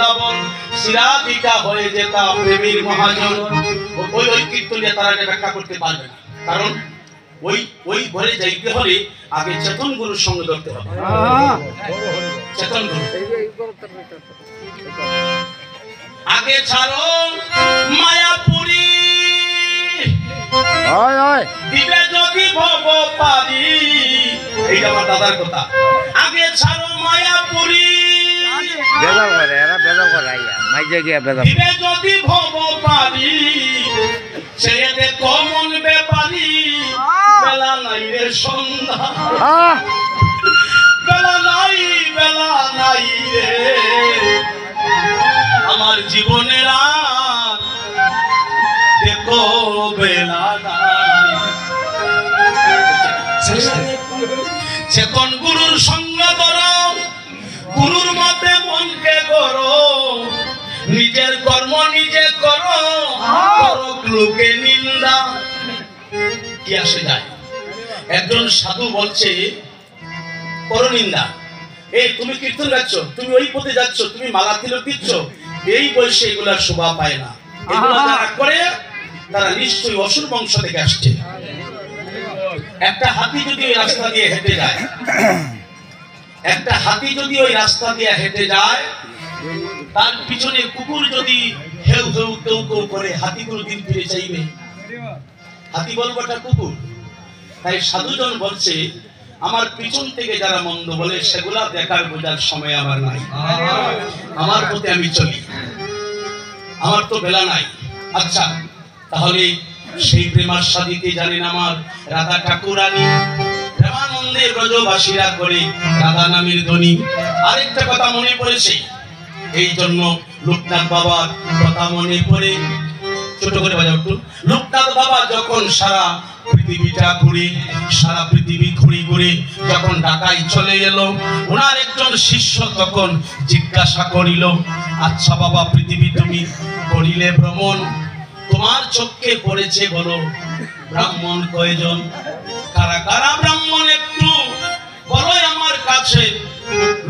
বৃন্দাবন সিরাদিকা হয়ে যেতাম প্রেমের মহাজন। ওই কীর্তনিয়া তারা ব্যাখ্যা করতে পারবে না, কারণ ওই ঘরে যাইতে হলে আগে চেতন গুরুর সঙ্গে ধরতে হবে। চেতন গুরু আগে ছাড়ো মায়াপুরী দিবে যদি ভব পারি। এইটা আমার দাদার কথা। আগে ছাড়ো মায়াপুরী দিবে যদি ভব পারি। ছেড়ে কমন ব্যাপারি বেলা নাই রে সন্ধ্যা, বেলা নাই রে আমার জীবনের আর দেখো বেলা নাই। চেতন গুরুর সঙ্গ ধরো, গুরুর মতে মনকে করো, নিজের কর্ম নিজে করো, লোকে নিন্দা কি আসে যায়। একজন সাধু বলছে পরনিন্দা, এই তুমি কীর্তন গাচ্ছ, তুমি ওই পথে যাচ্ছ, তুমি মালা তিলক দিচ্ছ, এই বয়সে এগুলা শোভা পায় না। এগুলো যারা করে তারা নিশ্চয়ই অসুর বংশ থেকে আসছে। একটা হাতি যদি ওই রাস্তা দিয়ে হেঁটে যায়, একটা হাতি যদি ওই রাস্তা দিয়ে হেঁটে যায়, তার পিছনে কুকুর যদি হেউ হেউ কেউ কেউ করে, হাতি কোনোদিন ফিরে চাইবে? হাতি বলবোটা কুকুর। তাই সাধুজন বলছে আমার পিছন থেকে যারা মন্দ বলে সেগুলা দেখার বোঝার সময় আমার নাই, আমার পথে আমি চলি, আমার তো বেলা নাই। আচ্ছা, তাহলে সেই প্রেমাস্বাদিতে জানেন আমার রাধা ঠাকুরানী, প্রেমানন্দে ব্রজবাসীরা করে রাধা নামের ধ্বনি। আরেকটা কথা মনে পড়েছে, এই জন্য লোকনাথ বাবার কথা মনে পড়ে, ছোট করে বাজাও একটু। লোকনাথ বাবা যখন সারা পৃথিবীটা ঘুরে, সারা পৃথিবী ঘুরে যখন ঢাকায় চলে এলো, ওনার একজন শিষ্য তখন জিজ্ঞাসা করিল, আচ্ছা বাবা, পৃথিবী তুমি করিলে ভ্রমণ, তোমার চোখে পড়েছে বলো ব্রাহ্মণ কয়জন? কারা কারা ব্রাহ্মণ একটু বলো আমার কাছে।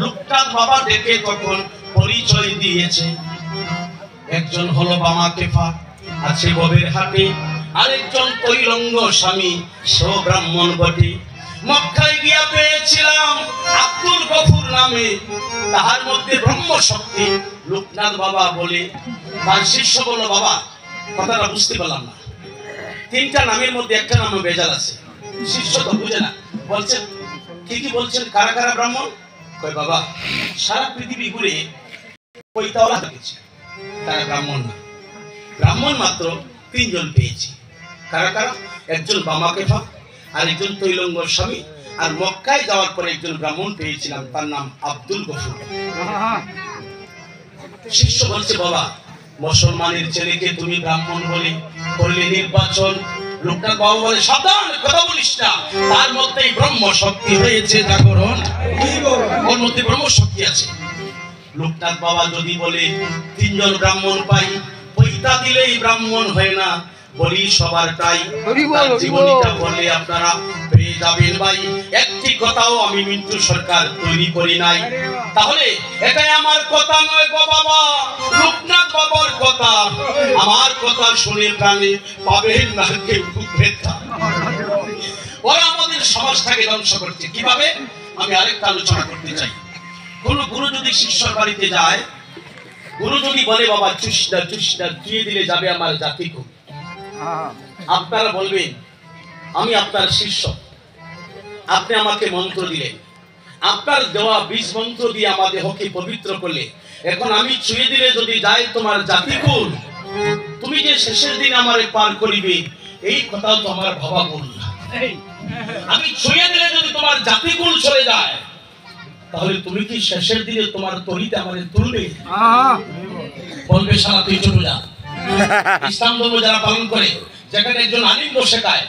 লোকনাথ বাবা ডেকে তখন পরিচয় দিয়েছে, একজন হলো বামা কেফা, আছে ববের হাটে, আরেকজন তৈলঙ্গ স্বামী, সেও ব্রাহ্মণ বটে। মক্কায় গিয়া পেয়েছিলাম আব্দুল গফুর নামে, তাহার মধ্যে ব্রহ্ম শক্তি। লোকনাথ বাবা বলে, তার শিষ্য বলল, বাবা কথাটা বুঝতে পারলাম না, তিনটা নামের মধ্যে একটা নামে বেজাল আছে। শিষ্য তো বুঝে না, বলছেন কি বলছেন, কারা কারা ব্রাহ্মণ? কয় বাবা সারা পৃথিবী ঘুরে পৈতাওয়ালা দেখেছি, তারা ব্রাহ্মণ না, ব্রাহ্মণ মাত্র তিনজন পেয়েছি। কারা কারা? একজন বামা কেফা, আরেকজন তৈলঙ্গ স্বামী, আর মক্কায় যাওয়ার পরে একজন ব্রাহ্মণ পেয়েছিলাম, তার নাম আব্দুল গফুর। শিষ্য বলছে, বাবা মুসলমানের ছেলেকে তুমি ব্রাহ্মণ বলে করলে নির্বাচন। লোকনাথ বাবা বলে, সাবধান, কথা বলিস না, তার মধ্যেই ব্রহ্ম শক্তি হয়েছে জাগরণ, ওর মধ্যে ব্রহ্ম শক্তি আছে। লোকনাথ বাবা যদি বলে তিনজন ব্রাহ্মণ পাই, পৈতা দিলেই ব্রাহ্মণ হয় না, বলি সবার তাই। জীবনীটা বললে আপনারা পেয়ে যাবেন ভাই। একটি কথাও আমি মিন্টু সরকার তৈরি করি নাই। তাহলে এটাই আমার কথা নয় গো বাবা, লোকনাথ বাবার কথা। আমার কথা শুনে প্রাণে পাবেন না কেউ ভেদা। ওরা আমাদের সমাজটাকে ধ্বংস করছে। কিভাবে? আমি আরেকটা আলোচনা করতে চাই। কোন গুরু যদি শিষ্যর বাড়িতে যায়, গুরু যদি বলে বাবা চুষটা দিয়ে দিলে যাবে আমার জাতি খুব, আপনারা বলবেন আমি আপনার শিষ্য, আপনি আমাকে মন্ত্র দিলেন, আপনার দেওয়া বীজ মন্ত্র দিয়ে আমাদের দেহকে পবিত্র করলে, এখন আমি ছুঁয়ে দিলে যদি যায় তোমার জাতিকুল, তুমি যে শেষের দিন আমারে পার করিবে, এই কথাও তো আমার ভাবা ভুল না। আমি ছুঁয়ে দিলে যদি তোমার জাতিকুল চলে যায়, তাহলে তুমি কি শেষের দিনে তোমার তরিতে আমাদের তুলবে? বলবে সারা তুই চলে যা। ইসলাম ধর্ম যারা পালন করে, যেখানে একজন আলিম বসে খায়,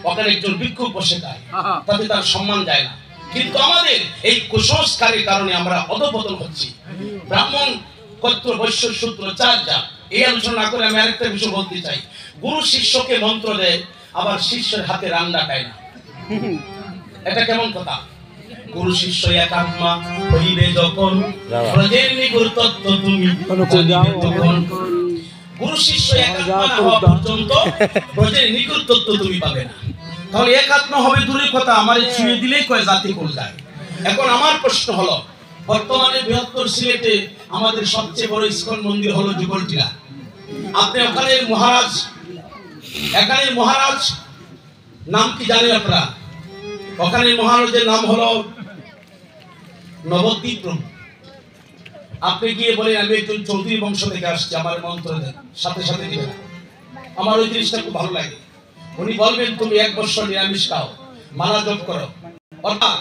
ওখানে একজন ভিক্ষুক বসে খায়, তাতে তার সম্মান যায় না। কিন্তু আমাদের এই কুসংস্কারের কারণে আমরা অধঃপতন হচ্ছি। ব্রাহ্মণ ক্ষত্র বৈশ্য শূদ্র চার জাত, এই আলোচনা করে আমি আরেকটা বিষয় বলতে চাই। গুরু শিষ্যকে মন্ত্র দেয়, আবার শিষ্যের হাতে রান্না খায় না, এটা কেমন কথা? গুরু শিষ্য এক আত্মা হইবে যখন, ব্রজের নিগুর তত্ত্ব তুমি জানিবে তখন। গুরু শিষ্য এক আত্মা না হওয়া পর্যন্ত ব্রজের নিগুর তত্ত্ব তুমি পাবে না। তাহলে এক আত্মা হবে দূরের কথা, আমারে ছুঁয়ে দিলেই কয় জাতি কোন যায়। এখন আমার প্রশ্ন হলো, বর্তমানে বৃহত্তর সিলেটে আমাদের সবচেয়ে বড় ইস্কন মন্দির হলো যুগলটিলা। আপনি এখানে মহারাজ নাম কি জানেন আপনারা? ওখানে মহারাজের নাম হলো নবদ্বীপ প্রভু। আপনি গিয়ে বলেন আমি একজন চৌধুরী বংশ থেকে আসছি, আমার মন্ত্র দেন, সাথে সাথে দিবে না। আমার ওই জিনিসটা খুব ভালো লাগে। উনি বলবেন তুমি 1 বছর নিরামিষ খাও, মালা জপ করো। অর্থাৎ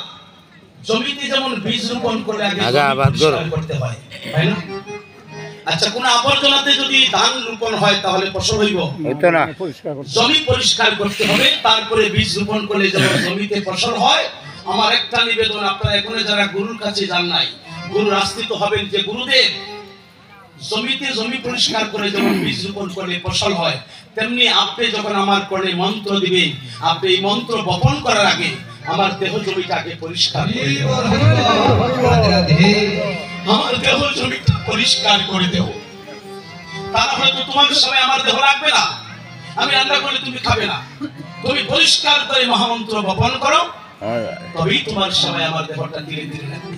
জমিতে যেমন বীজ রোপণ করে আগে পরিষ্কার করতে হয়, তাই না? আচ্ছা, কোন আবর্জনাতে যদি ধান রোপণ হয় তাহলে ফসল হইব না। জমি পরিষ্কার করতে হবে, তারপরে বীজ রোপণ করলে যেমন জমিতে ফসল হয়। আমার একটা নিবেদন, আপনারা এখনো যারা গুরুর কাছে যান নাই, গুরুর আশ্রিত হবেন যে গুরুদেব জমিতে জমি পরিষ্কার করে যেমন বীজ রোপণ করলে ফসল হয়, তেমনি আপনি যখন আমার কোণে মন্ত্র দিবেন, আপনি এই মন্ত্র বপন করার আগে আমার দেহ জমিটাকে পরিষ্কার করে দেও। আমার দেহ জমিটা পরিষ্কার করে দেও। তারা হয়তো তোমার সময় আমার দেহ রাখবে না, আমি রান্না করলে তুমি খাবে না। তুমি পরিষ্কার করে মহামন্ত্র বপন করো, তবেই তোমার সময় আমার দেহটা ধীরে ধীরে রাখবে।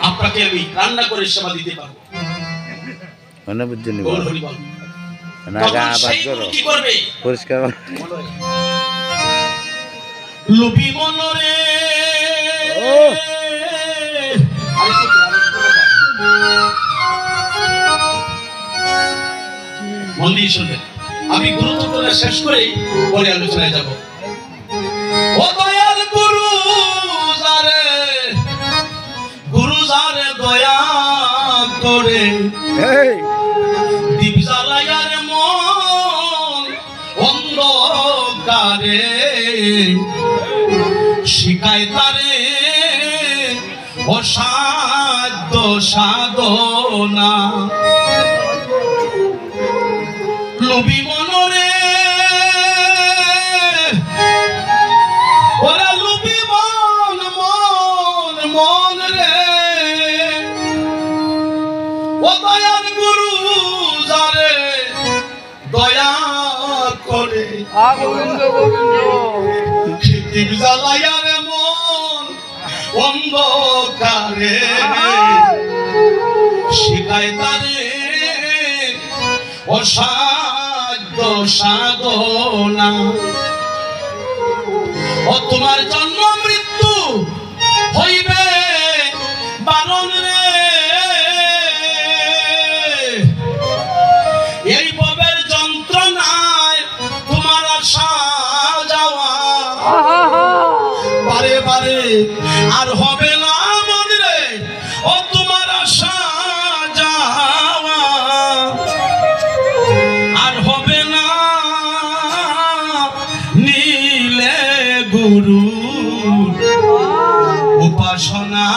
আপনাকে আমি রান্না করে সেবা দিতে পারবো। কি করবে? পরিষ্কার লোভী মনরে মন দিয়ে শুনবেন। আমি গুরুত্বপূর্ণ শেষ করে পরে আলোচনায় যাব। ও দয়াল গুরু যারে দয়া করে দীপ জ্বালায়ার মন অন্ধকারে শিখায় তারে অসাধ্য সাধনা। লোভী মনরে ওরা লোভী মন রে, ও দয়ার গুরু যারে দয়া করে দীপ জ্বালায়ার মন অন্ধকারে শিখায় তারে অসাধ্য সাধনা। ও তোমার জন্ম মৃত্যু হইবে বারণ রে, এই ভবের যন্ত্রণায় তোমার আশা যাওয়া বারে বারে আর হবে না মন রে। ও তোমার আশা যাওয়া আর হবে না, নীলে গুরু উপাসনা।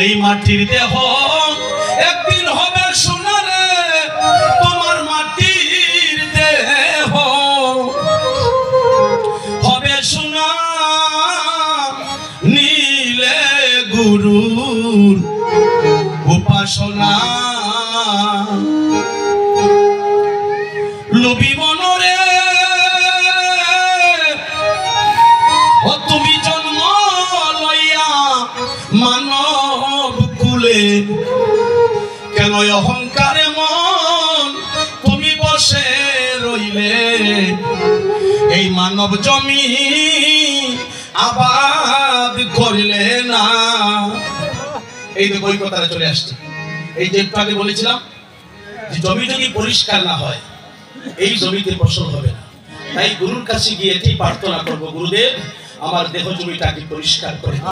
এই মাটির দেহ একদিন হবে সোনারে, তোমার মাটির দেহ হবে সোনা, নীলে গুরুর উপাসনা। লোভী মনরে ও তুমি জন্ম লইয়া মানব কুলে, কেন অহংকারে মন তুমি বসে রইলে? এই মানব জমি আবাদ করলে না। এই তো বই কথাটা চলে আসছে। এই যে একটু আগে বলেছিলাম যে জমি যদি পরিষ্কার না হয় এই জমিতে ফসল হবে না। তাই গুরুর কাছে গিয়ে এটাই প্রার্থনা করবো, গুরুদেব আমার দেহ জমিটাকে পরিষ্কার করে